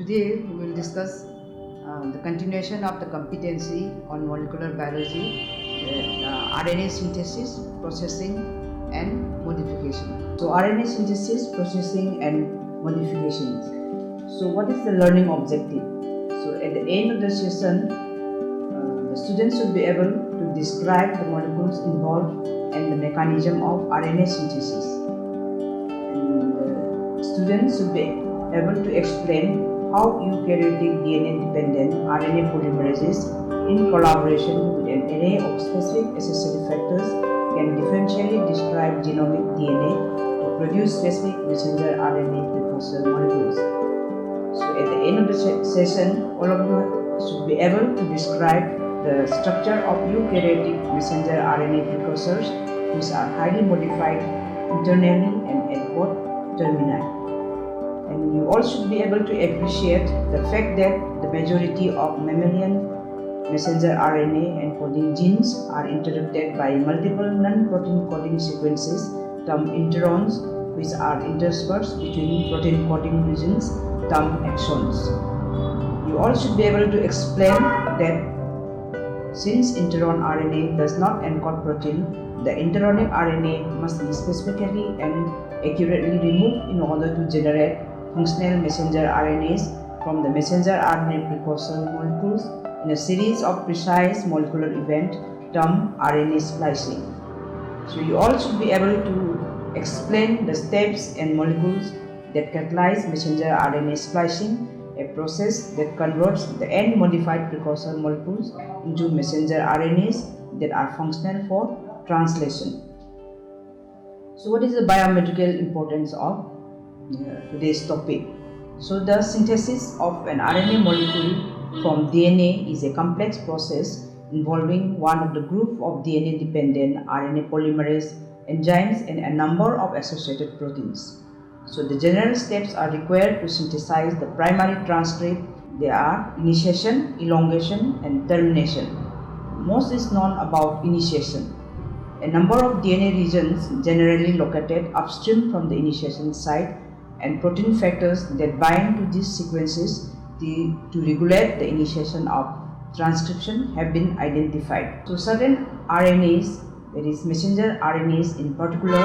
Today we will discuss the continuation of the competency on molecular biology, RNA synthesis, processing and modification. So RNA synthesis, processing and modifications. So what is the learning objective? So at the end of the session, the students should be able to describe the molecules involved and the mechanism of RNA synthesis. And the students should be able to explain how eukaryotic DNA-dependent RNA polymerases, in collaboration with an array of specific accessory factors, can differentially describe genomic DNA to produce specific messenger RNA precursor molecules. So at the end of the session, all of you should be able to describe the structure of eukaryotic messenger RNA precursors, which are highly modified internally and at both termini. And you all should be able to appreciate the fact that the majority of mammalian messenger RNA encoding genes are interrupted by multiple non-protein coding sequences termed interons, which are interspersed between protein coding regions termed exons. You all should be able to explain that since interon RNA does not encode protein, the interonic RNA must be specifically and accurately removed in order to generate functional messenger RNAs from the messenger RNA precursor molecules in a series of precise molecular events termed RNA splicing. So you all should be able to explain the steps and molecules that catalyze messenger RNA splicing, a process that converts the N-modified precursor molecules into messenger RNAs that are functional for translation. So what is the biometrical importance of today's topic? So the synthesis of an RNA molecule from DNA is a complex process involving one of the group of DNA-dependent RNA polymerase enzymes and a number of associated proteins. So the general steps are required to synthesize the primary transcript. They are initiation, elongation and termination. Most is known about initiation. A number of DNA regions generally located upstream from the initiation site and protein factors that bind to these sequences to regulate the initiation of transcription have been identified. So certain RNAs, that is messenger RNAs in particular,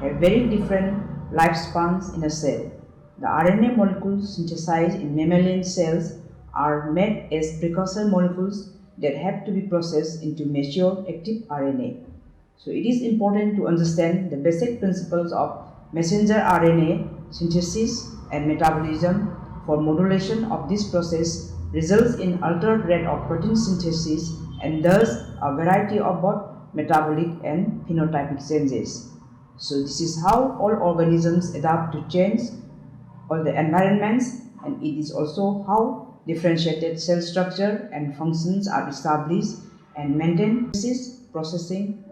have very different lifespans in a cell. The RNA molecules synthesized in mammalian cells are made as precursor molecules that have to be processed into mature active RNA. So it is important to understand the basic principles of messenger RNA synthesis and metabolism. For modulation of this process results in altered rate of protein synthesis and thus a variety of both metabolic and phenotypic changes. So this is how all organisms adapt to change all the environments, and it is also how differentiated cell structure and functions are established and maintained. Processing,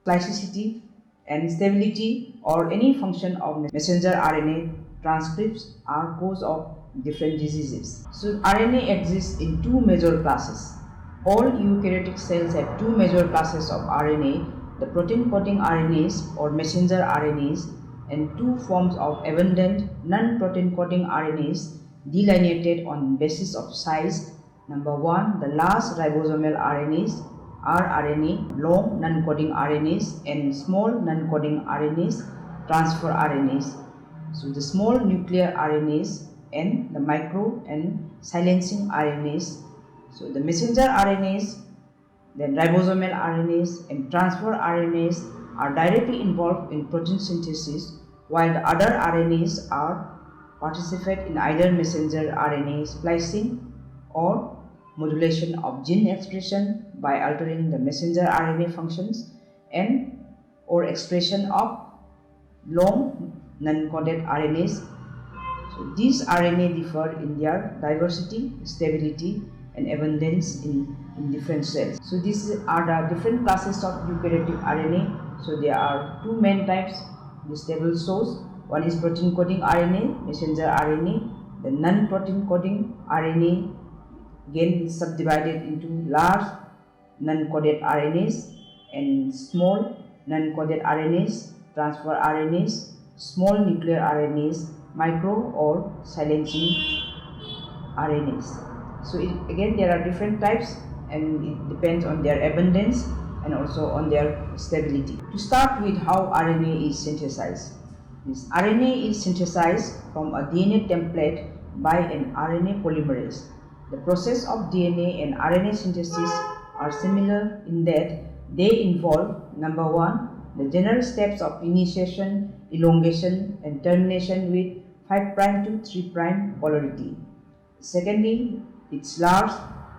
plasticity and stability or any function of messenger RNA transcripts are cause of different diseases. So RNA exists in two major classes. All eukaryotic cells have two major classes of RNA, the protein coding RNAs or messenger RNAs, and two forms of abundant non-protein coding RNAs delineated on basis of size. Number one, the large ribosomal RNAs, rRNA, long non-coding RNAs, and small non-coding RNAs, transfer RNAs. So the small nuclear RNAs and the micro and silencing RNAs. So the messenger RNAs, then ribosomal RNAs and transfer RNAs are directly involved in protein synthesis, while the other RNAs are participate in either messenger RNA splicing or modulation of gene expression by altering the messenger RNA functions and or expression of long non-coded RNAs. So these RNA differ in their diversity, stability and abundance in different cells. So these are the different classes of eukaryotic RNA. So there are two main types. This table shows one is protein coding RNA, messenger RNA. The non-protein coding RNA again is subdivided into large non-coded RNAs and small non-coded RNAs, transfer RNAs, small nuclear RNAs, micro or silencing RNAs. So again, there are different types, and it depends on their abundance and also on their stability. To start with, how RNA is synthesized. This RNA is synthesized from a DNA template by an RNA polymerase. The process of DNA and RNA synthesis are similar in that they involve, number one, the general steps of initiation, elongation, and termination with 5' to 3' polarity. Secondly, its large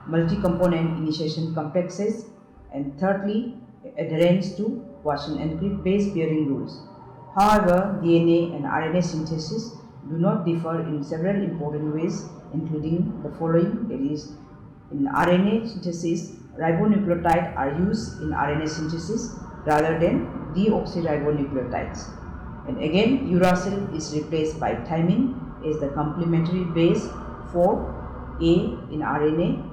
multi-component initiation complexes, and thirdly, adherence to Watson and Crick base pairing rules. However, DNA and RNA synthesis do not differ in several important ways, including the following. That is, in RNA synthesis, ribonucleotides are used in RNA synthesis rather than deoxyribonucleotides. And again, uracil is replaced by thymine as the complementary base for A in RNA.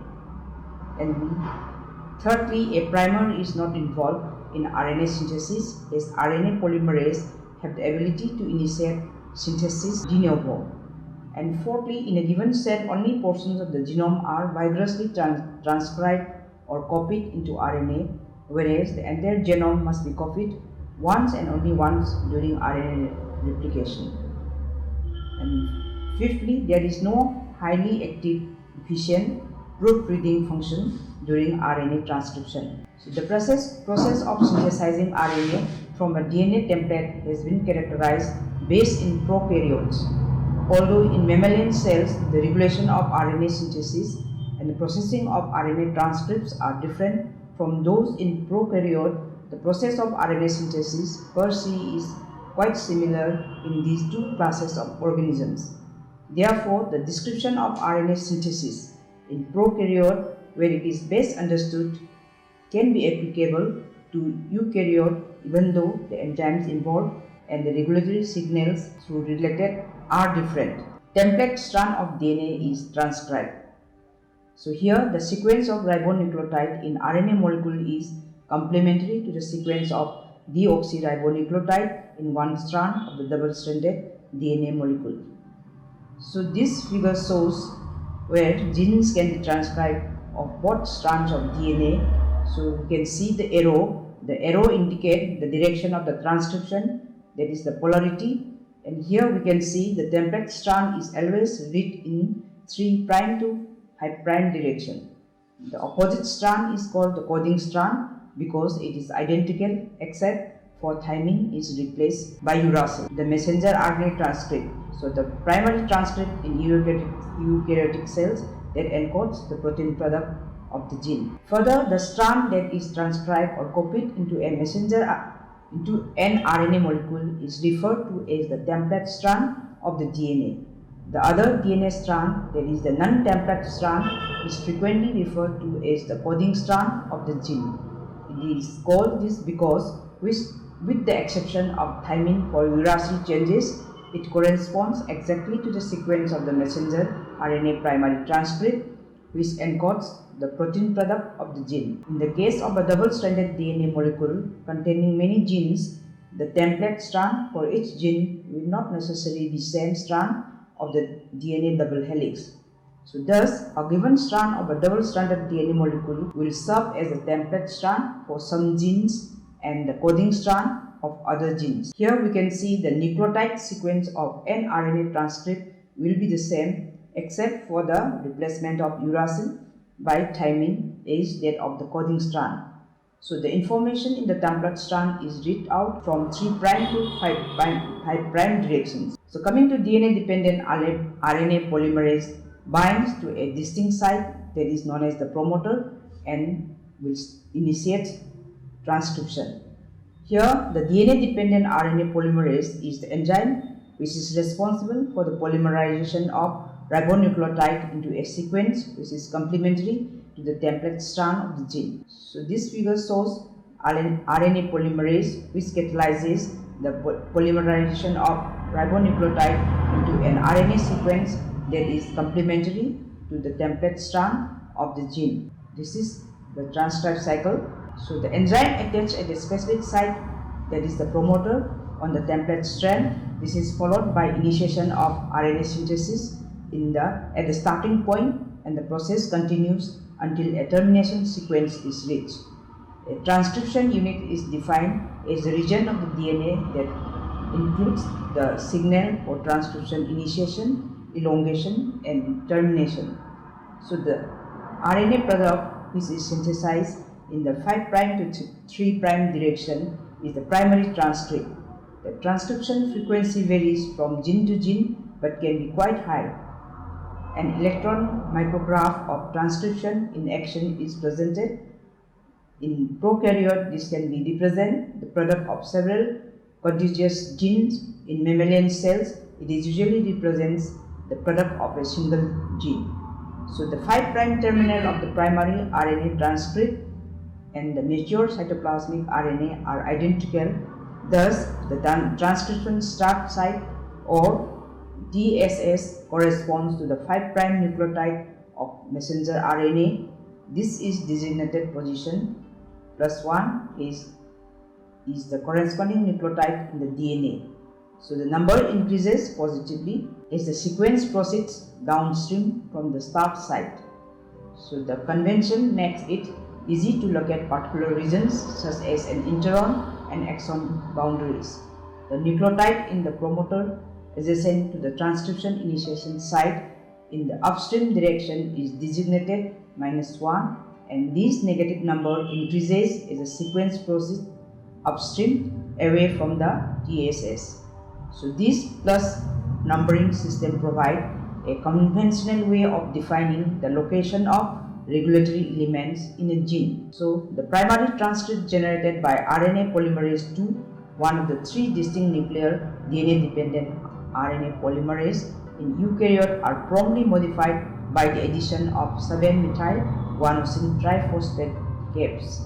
And thirdly, a primer is not involved in RNA synthesis, as RNA polymerase have the ability to initiate synthesis de novo. And fourthly, in a given cell, only portions of the genome are vigorously transcribed or copied into RNA, whereas the entire genome must be copied once and only once during RNA replication. And fifthly, there is no highly active, efficient proofreading function during RNA transcription. So the process of synthesizing RNA from a DNA template has been characterized based in prokaryotes. Although in mammalian cells, the regulation of RNA synthesis and the processing of RNA transcripts are different from those in prokaryote, the process of RNA synthesis per se is quite similar in these two classes of organisms. Therefore, the description of RNA synthesis in prokaryote, where it is best understood, can be applicable to eukaryote, even though the enzymes involved and the regulatory signals through related are different. Template strand of DNA is transcribed. So here the sequence of ribonucleotide in RNA molecule is complementary to the sequence of deoxyribonucleotide in one strand of the double-stranded DNA molecule. So this figure shows where genes can be transcribed of both strands of DNA. So you can see the arrow. The arrow indicates the direction of the transcription, that is the polarity. And here we can see the template strand is always read in 3' to 5' direction. The opposite strand is called the coding strand because it is identical except for thymine is replaced by uracil, the messenger RNA transcript. So the primary transcript in eukaryotic cells that encodes the protein product of the gene. Further, the strand that is transcribed or copied into a messenger into an RNA molecule is referred to as the template strand of the DNA. The other DNA strand, that is the non-template strand, is frequently referred to as the coding strand of the gene. It is called this because, with the exception of thymine for uracil changes, it corresponds exactly to the sequence of the messenger RNA primary transcript, which encodes the protein product of the gene. In the case of a double-stranded DNA molecule containing many genes, the template strand for each gene will not necessarily be the same strand of the DNA double helix. So thus, a given strand of a double-stranded DNA molecule will serve as a template strand for some genes and the coding strand of other genes. Here we can see the nucleotide sequence of an RNA transcript will be the same except for the replacement of uracil by thymine as that of the coding strand. So the information in the template strand is read out from 3' to 5' directions. So coming to DNA-dependent RNA polymerase binds to a distinct site that is known as the promoter and will initiate transcription. Here, the DNA-dependent RNA polymerase is the enzyme which is responsible for the polymerization of ribonucleotide into a sequence which is complementary to the template strand of the gene. So this figure shows RNA polymerase which catalyzes the polymerization of ribonucleotide into an RNA sequence that is complementary to the template strand of the gene. This is the transcript cycle. So the enzyme attached at a specific site, that is the promoter on the template strand. This is followed by initiation of RNA synthesis at the starting point, and the process continues until a termination sequence is reached. A transcription unit is defined as the region of the DNA that includes the signal for transcription initiation, elongation, and termination. So the RNA product, which is synthesized in the 5' to 3' direction, is the primary transcript. The transcription frequency varies from gene to gene but can be quite high. An electron micrograph of transcription in action is presented. In prokaryote, this can be represent the product of several contiguous genes. In mammalian cells, it is usually represents the product of a single gene. So the 5' terminal of the primary RNA transcript and the mature cytoplasmic RNA are identical. Thus, the transcription start site or TSS corresponds to the 5' nucleotide of messenger RNA. This is designated position +1 is the corresponding nucleotide in the DNA. So the number increases positively as the sequence proceeds downstream from the start site. So the convention makes it easy to locate particular regions such as an intron and exon boundaries. The nucleotide in the promoter adjacent to the transcription initiation site in the upstream direction is designated -1, and this negative number increases as the sequence proceeds upstream away from the TSS. So this plus numbering system provides a conventional way of defining the location of regulatory elements in a gene. So the primary transcript generated by RNA polymerase II, one of the 3 distinct nuclear DNA-dependent RNA polymerase in eukaryote, are promptly modified by the addition of 7-methyl-guanosine triphosphate caps,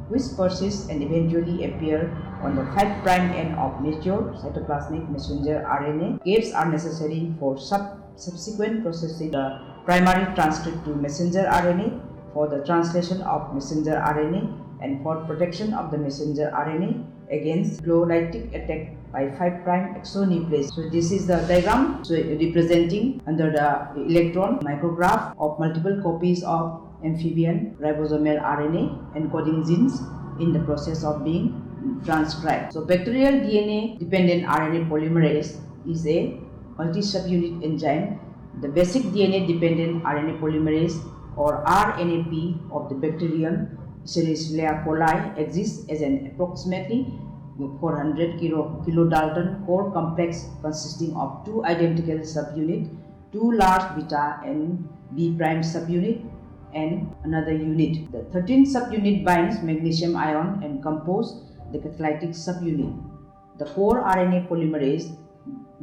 which persist and eventually appear on the 5' end of mature cytoplasmic messenger RNA. Caps are necessary for subsequent processing the primary transcript to messenger RNA, for the translation of messenger RNA, and for protection of the messenger RNA against glycolytic attack by 5' exonuclease. So this is the diagram, so representing under the electron micrograph of multiple copies of amphibian ribosomal RNA encoding genes in the process of being transcribed. So bacterial DNA dependent RNA polymerase is a multi-subunit enzyme. The basic DNA dependent RNA polymerase or RNAP of the bacterium Escherichia coli exists as an approximately 400 kilodalton core complex consisting of 2 identical subunits, 2 large beta and B' subunit, and another unit. The 13th subunit binds magnesium ion and compose the catalytic subunit. The core RNA polymerase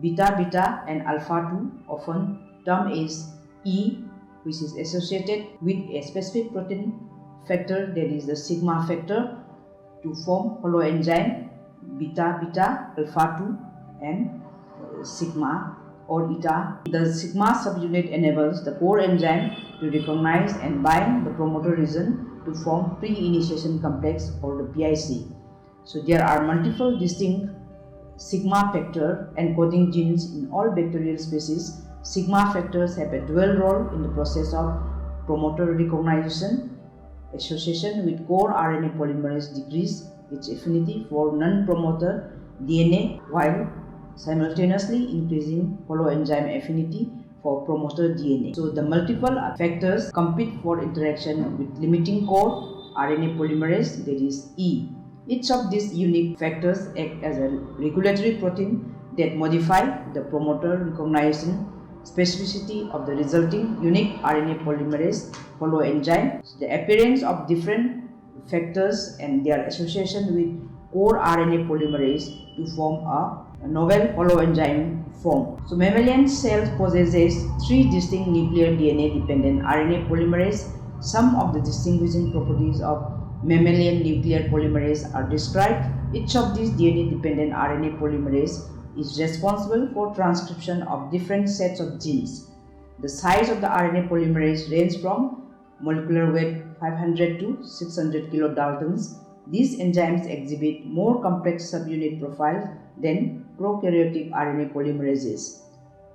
beta and alpha-2, often termed as E, which is associated with a specific protein factor, that is the sigma factor, to form holoenzyme beta alpha-2 and sigma or eta. The sigma subunit enables the core enzyme to recognize and bind the promoter region to form pre-initiation complex or the PIC. So there are multiple distinct sigma factor encoding genes in all bacterial species. Sigma factors have a dual role in the process of promoter recognition. Association with core RNA polymerase decrease its affinity for non-promoter DNA while simultaneously increasing holoenzyme affinity for promoter DNA. So the multiple factors compete for interaction with limiting core RNA polymerase, that is E. Each of these unique factors act as a regulatory protein that modify the promoter recognition specificity of the resulting unique RNA polymerase holoenzyme. So the appearance of different factors and their association with core RNA polymerase to form a novel holoenzyme form. So mammalian cells possesses 3 distinct nuclear DNA dependent RNA polymerase. Some of the distinguishing properties of mammalian nuclear polymerase are described. Each of these DNA dependent RNA polymerase is responsible for transcription of different sets of genes. The size of the RNA polymerase ranges from molecular weight 500 to 600 kilodaltons. These enzymes exhibit more complex subunit profiles than prokaryotic RNA polymerases.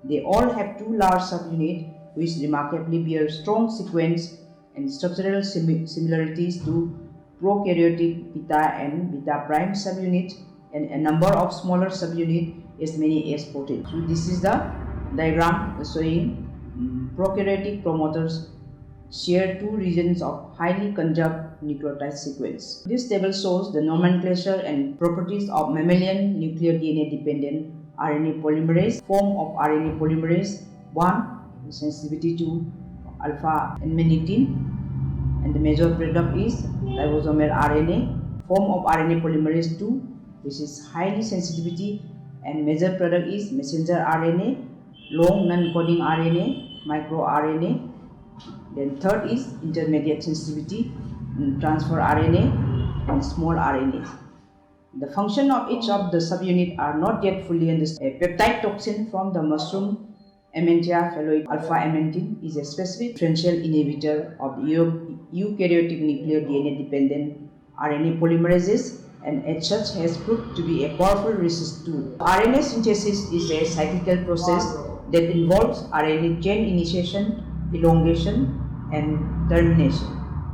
They all have two large subunits which remarkably bear strong sequence and structural similarities to prokaryotic beta and beta prime subunit, and a number of smaller subunits as many as 14. So this is the diagram showing prokaryotic promoters share two regions of highly conjugate nucleotide sequence. This table shows the nomenclature and properties of mammalian nuclear DNA-dependent RNA polymerase. Form of RNA polymerase: 1. Sensitivity to alpha-amanitin, and the major product is ribosomal RNA. Form of RNA polymerase 2, which is highly sensitivity, and major product is messenger RNA, long non-coding RNA, microRNA. Then third is intermediate sensitivity, transfer RNA and small RNA. The function of each of the subunits are not yet fully understood. A peptide toxin from the mushroom Amentia phalloide alpha-amanitin is a specific differential inhibitor of the eukaryotic nuclear DNA-dependent RNA polymerases, and as such has proved to be a powerful research tool. RNA synthesis is a cyclical process that involves RNA chain initiation, elongation, and termination.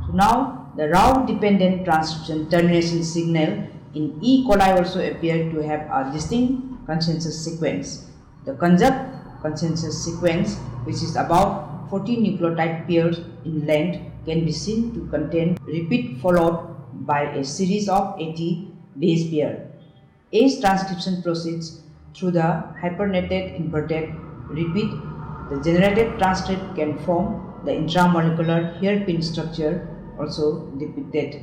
So now the route-dependent transcription termination signal in E. coli also appear to have a distinct consensus sequence. The conjugate consensus sequence, which is about 40 nucleotide pairs in length, can be seen to contain repeat followed by a series of 80 base pairs. As transcription proceeds through the hypernated inverted repeat, the generated transcript can form the intramolecular hairpin structure, also depicted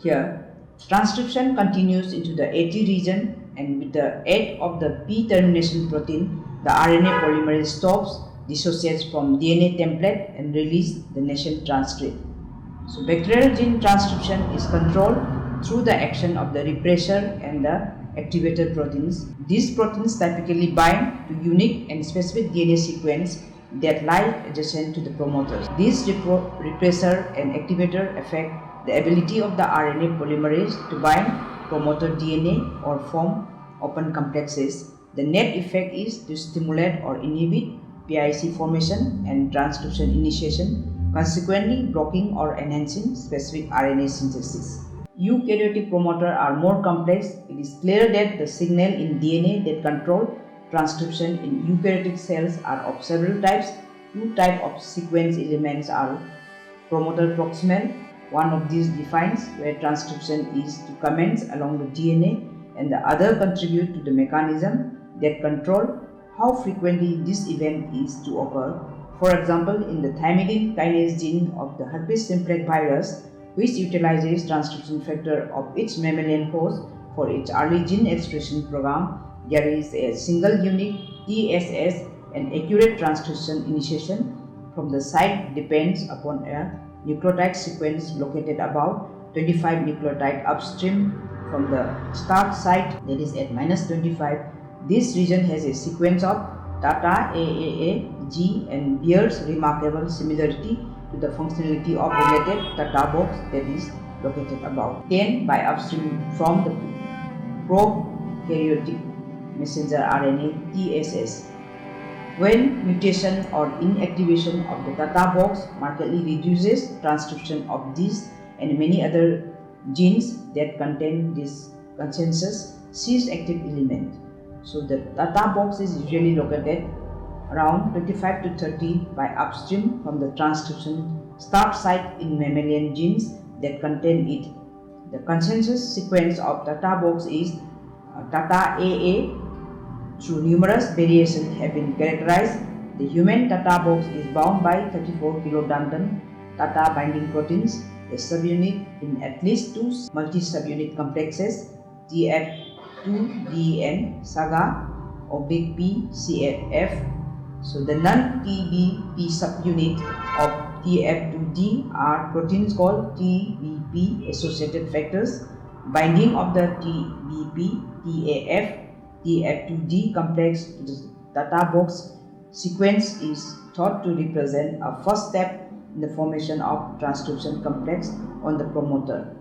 here. Transcription continues into the AT region, and with the aid of the P termination protein, the RNA polymerase stops, dissociates from DNA template, and releases the nascent transcript. So bacterial gene transcription is controlled through the action of the repressor and the activator proteins. These proteins typically bind to unique and specific DNA sequence that lie adjacent to the promoters. These repressor and activator affect the ability of the RNA polymerase to bind promoter DNA or form open complexes. The net effect is to stimulate or inhibit PIC formation and transcription initiation, consequently blocking or enhancing specific RNA synthesis. Eukaryotic promoters are more complex. It is clear that the signal in DNA that control transcription in eukaryotic cells are of several types. Two types of sequence elements are promoter proximal. One of these defines where transcription is to commence along the DNA, and the other contribute to the mechanism that control how frequently this event is to occur. For example, in the thymidine kinase gene of the herpes simplex virus, which utilizes transcription factor of each mammalian host for its early gene expression program, there is a single unique TSS, and accurate transcription initiation from the site depends upon a nucleotide sequence located about 25 nucleotide upstream from the start site, that is at -25. This region has a sequence of TATA, AAA, G, and bears remarkable similarity to the functionality of related TATA box that is located about 10 by upstream from the prokaryotic messenger RNA TSS. When mutation or inactivation of the TATA box markedly reduces transcription of these and many other genes that contain this consensus cis active element. So the TATA box is usually located around 25 to 30 by upstream from the transcription start site in mammalian genes that contain it. The consensus sequence of TATA box is TATA AA. Through numerous variations have been characterized. The human TATA box is bound by 34 kilodalton TATA binding proteins, a subunit in at least two multi-subunit complexes, TF2DN, SAGA, P, CFF. So the non-TBP subunit of TF2D are proteins called TBP associated factors. Binding of the TBP, TAF, TF2D complex to the TATA box sequence is thought to represent a first step in the formation of transcription complex on the promoter.